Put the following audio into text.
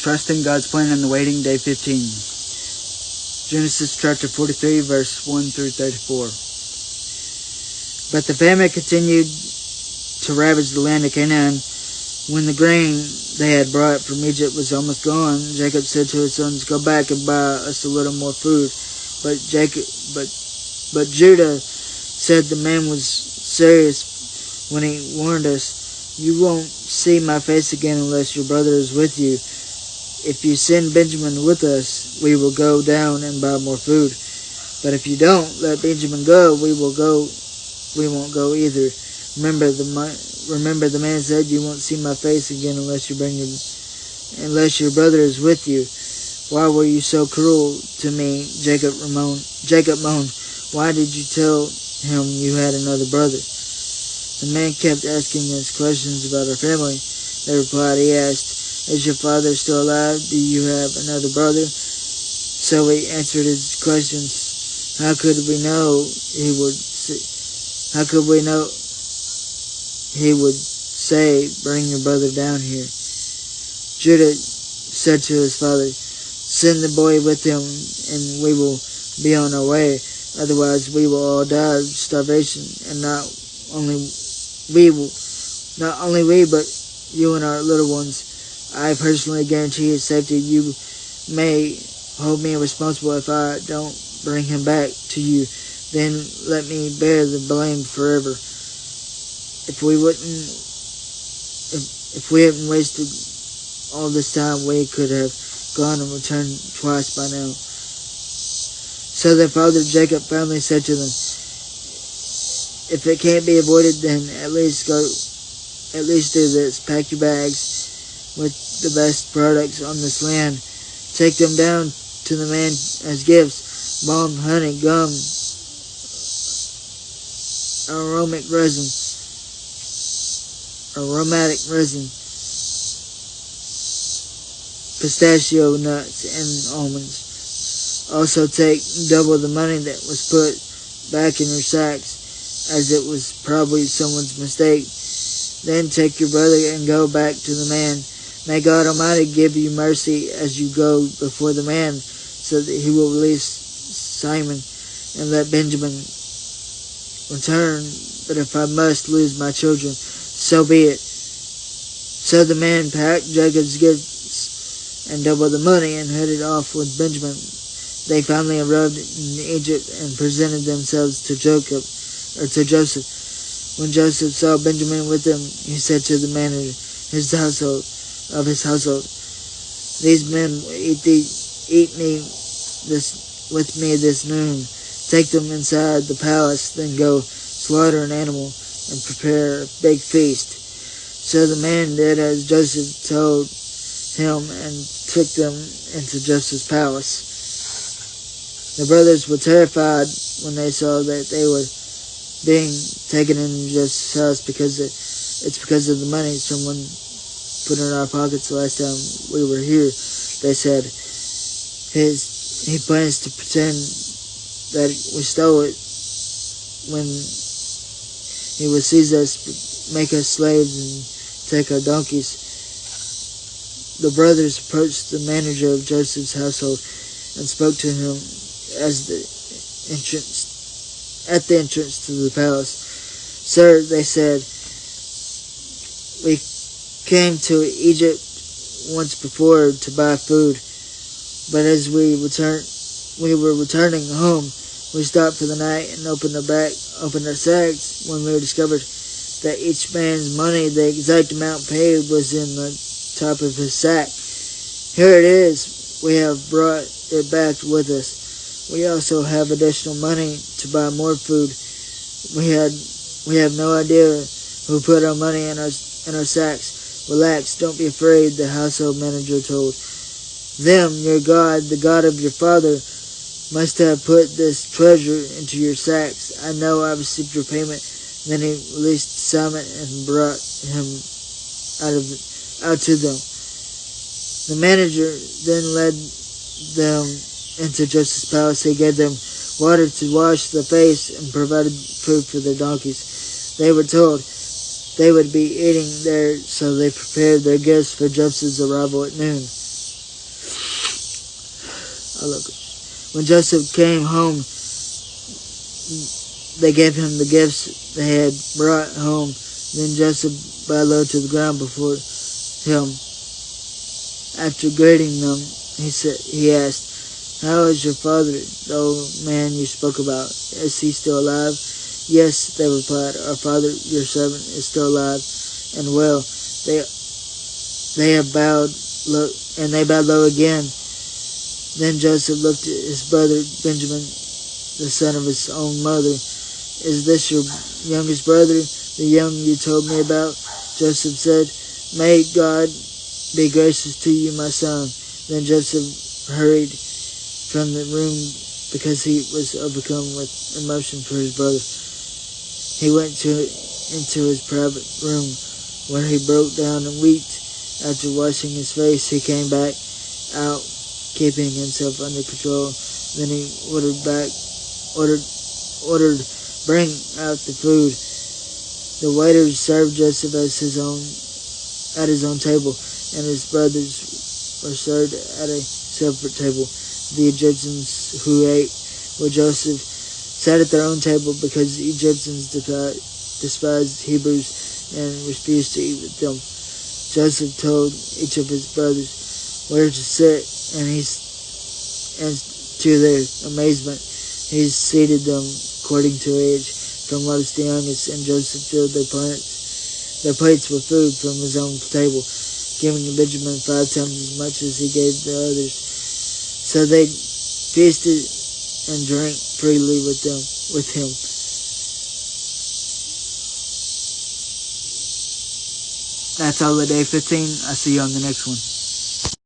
Trusting God's Plan in the Waiting, Day 15. Genesis chapter 43, verse 1 through 34. But the famine continued to ravage the land of Canaan. When the grain they had brought from Egypt was almost gone, Jacob said to his sons, "Go back and buy us a little more food." But Judah said the man was serious when he warned us, "You won't see my face again unless your brother is with you. If you send Benjamin with us, we will go down and buy more food. But if you don't let Benjamin go, we won't go either." Remember the man said, "You won't see my face again unless your brother is with you." "Why were you so cruel to me?" Jacob moaned. "Why did you tell him you had another brother?" The man kept asking us questions about our family. They replied, he asked, "Is your father still alive? Do you have another brother?" So we answered his questions. How could we know he would say, "Bring your brother down here"? Judah said to his father, "Send the boy with him, and we will be on our way. Otherwise we will all die of starvation, and not only we, but you and our little ones. I personally guarantee his safety. You may hold me responsible if I don't bring him back to you. Then let me bear the blame forever. If we hadn't wasted all this time, we could have gone and returned twice by now." So their father Jacob finally said to them, "If it can't be avoided, then at least do this. Pack your bags with the best products on this land. Take them down to the man as gifts: balm, honey, gum, aromatic resin, pistachio nuts, and almonds. Also take double the money that was put back in your sacks, as it was probably someone's mistake. Then take your brother and go back to the man. May God Almighty give you mercy as you go before the man, so that he will release Simon and let Benjamin return. But if I must lose my children, so be it." So the man packed Jacob's gifts and doubled the money and headed off with Benjamin. They finally arrived in Egypt and presented themselves to Joseph. When Joseph saw Benjamin with them, he said to the manager of his household, "These men will eat with me this noon. Take them inside the palace, then go slaughter an animal and prepare a big feast." So the man did as Joseph told him and took them into Joseph's palace. The brothers were terrified when they saw that they were being taken into Joseph's house because of the money someone put in our pockets the last time we were here. They said, he plans to pretend that we stole it when he will seize us, make us slaves, and take our donkeys. The brothers approached the manager of Joseph's household and spoke to him at the entrance to the palace. "Sir," they said, "we came to Egypt once before to buy food, but as we were returning home, we stopped for the night and opened our sacks when we discovered that each man's money, the exact amount paid, was in the top of his sack. Here it is. We have brought it back with us. We also have additional money to buy more food. We have no idea who put our money in our sacks." "Relax, don't be afraid," the household manager told them. "Your God, the God of your father, must have put this treasure into your sacks. I know I received your payment." Then he released Simon and brought him out to them. The manager then led them into Joseph's palace. He gave them water to wash the face and provided food for their donkeys. They were told they would be eating there, so they prepared their gifts for Joseph's arrival at noon. When Joseph came home, they gave him the gifts they had brought home. Then Joseph bowed low to the ground before him. After greeting them, he asked, "How is your father, the old man you spoke about? Is he still alive?" "Yes," they replied. "Our father, your servant, is still alive and well." They bowed low, and they bowed low again. Then Joseph looked at his brother Benjamin, the son of his own mother. "Is this your youngest brother, the young you told me about?" Joseph said, "May God be gracious to you, my son." Then Joseph hurried from the room because he was overcome with emotion for his brother. He went into his private room where he broke down and wept. After washing his face, he came back out, keeping himself under control. Then he ordered, "Bring out the food." The waiters served Joseph at his own table, and his brothers were served at a separate table. The Egyptians who ate with Joseph sat at their own table because the Egyptians despised Hebrews and refused to eat with them. Joseph told each of his brothers where to sit, and to their amazement, he seated them according to age, from lowest to youngest, and Joseph filled their plates with food from his own table, giving Benjamin 5 times as much as he gave the others. So they feasted and drank freely with him. That's all of day 15. I'll see you on the next one.